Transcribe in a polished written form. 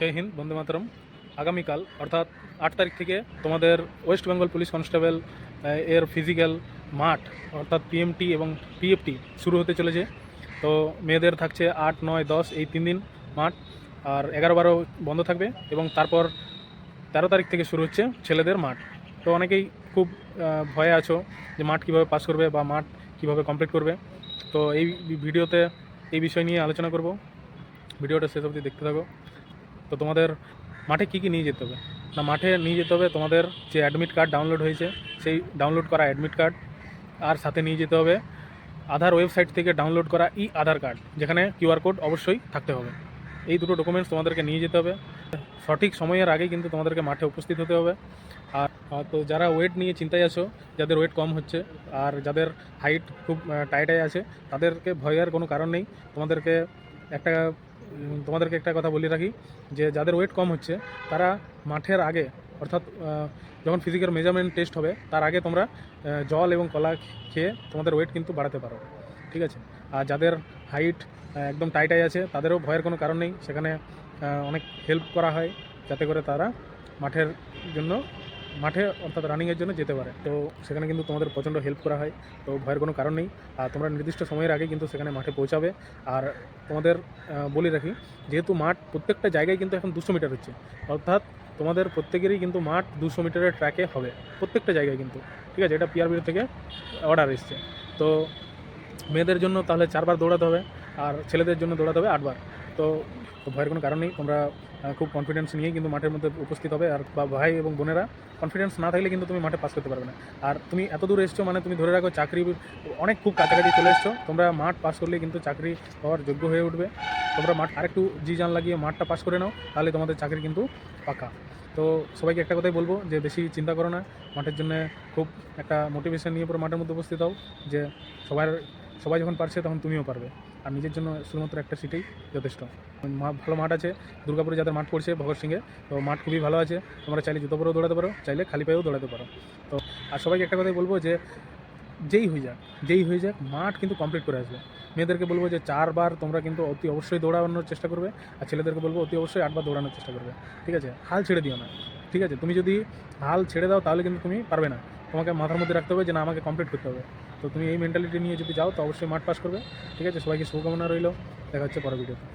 জয় হিন্দ, বন্দে মাতরম। আগামীকাল অর্থাৎ 8 তারিখ থেকে তোমাদের ওয়েস্ট বেঙ্গল পুলিশ কনস্টেবল এর ফিজিক্যাল মাঠ অর্থাৎ পিএমটি এবং পিএফটি শুরু হতে চলেছে। তো মেয়েদের থাকছে 8, 9, 10 এই 3 দিন মাঠ, আর 11, 12 বন্ধ থাকবে এবং তারপর 13 তারিখ থেকে শুরু হচ্ছে ছেলেদের মাঠ। তো অনেকেই খুব ভয়ে আছো যে মাঠ কীভাবে পাস করবে বা মাঠ কীভাবে কমপ্লিট করবে। তো এই ভিডিওতে এই বিষয় নিয়ে আলোচনা করব। ভিডিওটা শেষ অবধি দেখতে থাকো। তো তোমাদের মাঠে কী কী নিয়ে যেতে হবে না, মাঠে নিয়ে যেতে হবে তোমাদের যে অ্যাডমিট কার্ড ডাউনলোড হয়েছে সেই ডাউনলোড করা অ্যাডমিট কার্ড, আর সাথে নিয়ে যেতে হবে আধার ওয়েবসাইট থেকে ডাউনলোড করা আধার কার্ড, যেখানে কিউআর কোড অবশ্যই থাকতে হবে। এই দুটো ডকুমেন্টস তোমাদেরকে নিয়ে যেতে হবে। সঠিক সময়ের আগেই কিন্তু তোমাদেরকে মাঠে উপস্থিত হতে হবে। আর তো যারা ওয়েট নিয়ে চিন্তায় আছো, যাদের ওয়েট কম হচ্ছে আর যাদের হাইট খুব টাইটাই আছে, তাদেরকে ভয়ের কোনো কারণ নেই। তোমাদেরকে একটা কথা বলে রাখি যে যাদের ওয়েট কম হচ্ছে তারা মাঠের আগে অর্থাৎ যখন ফিজিক্যাল মেজারমেন্ট টেস্ট হবে তার আগে তোমরা জল এবং কলা খেয়ে তোমাদের ওয়েট কিন্তু বাড়াতে পারো, ঠিক আছে। আর যাদের হাইট একদম টাইটাই আছে তাদেরও ভয়ের কোনো কারণ নেই, সেখানে অনেক হেল্প করা হয় যাতে করে তারা মাঠে অর্থাৎ রানিংয়ের জন্য যেতে পারে। তো সেখানে কিন্তু তোমাদের প্রচণ্ড হেল্প করা হয়, তো ভয়ের কোনো কারণ নেই। আর তোমরা নির্দিষ্ট সময়ের আগে কিন্তু সেখানে মাঠে পৌঁছাবে। আর তোমাদের বলে রাখি, যেহেতু মাঠ প্রত্যেকটা জায়গায় কিন্তু এখন 200 মিটার হচ্ছে, অর্থাৎ তোমাদের প্রত্যেকেরই কিন্তু মাঠ 200 মিটারের ট্র্যাকে হবে প্রত্যেকটা জায়গায় কিন্তু, ঠিক আছে। এটা পিআরবির থেকে অর্ডার এসছে। তো মেয়েদের জন্য তাহলে 4 বার দৌড়াতে হবে আর ছেলেদের জন্য দৌড়াতে হবে 8 বার। তো ভয়ের কোনো কারণ নেই, তোমরা খুব কনফিডেন্স নিয়েই কিন্তু মাঠের মধ্যে উপস্থিত হবে। আর ভাই এবং বোনেরা, কনফিডেন্স না থাকলে কিন্তু তুমি মাঠে পাস করতে পারবে না। আর তুমি এত দূর এসছো মানে তুমি ধরে রাখো চাকরি অনেক খুব কাছাকাছি চলে এসছো। তোমরা মাঠ পাস করলে কিন্তু চাকরি পাওয়ার যোগ্য হয়ে উঠবে। তোমরা মাঠ আরেকটু জান লাগিয়ে মাঠটা পাস করে নাও, তাহলে তোমাদের চাকরি কিন্তু পাকা। তো সবাইকে একটা কথাই বলবো যে বেশি চিন্তা করো না, মাঠের জন্য খুব একটা মোটিভেশন নিয়ে পুরো মাঠের মধ্যে উপস্থিত হও, যে সবাই যখন পারছে তখন তুমিও পারবে। আর নিজের জন্য শুধুমাত্র একটা সিটেই যথেষ্ট। ভালো মাঠ আছে দুর্গাপুরে, যাদের মাঠ পড়ছে ভগৎ সিংয়ে, তো মাঠ খুবই ভালো আছে। তোমরা চাইলে জুতো পরেও দৌড়াতে পারো, চাইলে খালি পায়েও দৌড়াতে পারো। তো আর সবাইকে একটা কথাই বলবো যে যেই হয়ে যাক মাঠ কিন্তু কমপ্লিট করে আসবে। মেয়েদেরকে বলবো যে 4 বার তোমরা কিন্তু অতি অবশ্যই দৌড়ানোর চেষ্টা করবে, আর ছেলেদেরকে বলবো অতি অবশ্যই 8 বার দৌড়ানোর চেষ্টা করবে, ঠিক আছে। হাল ছেড়ে দিও না, ঠিক আছে। তুমি যদি হাল ছেড়ে দাও তাহলে কিন্তু তুমি পারবে না। তোমাকে মাথার মধ্যে রাখতে হবে যে না, আমাকে কমপ্লিট করতে হবে। তো তুমি এই মেন্টালিটি নিয়ে যদি যাও তো অবশ্যই মাঠ পাস করবে, ঠিক আছে। সবাইকে শুভকামনা রইল, দেখা হচ্ছে পরের ভিডিওতে।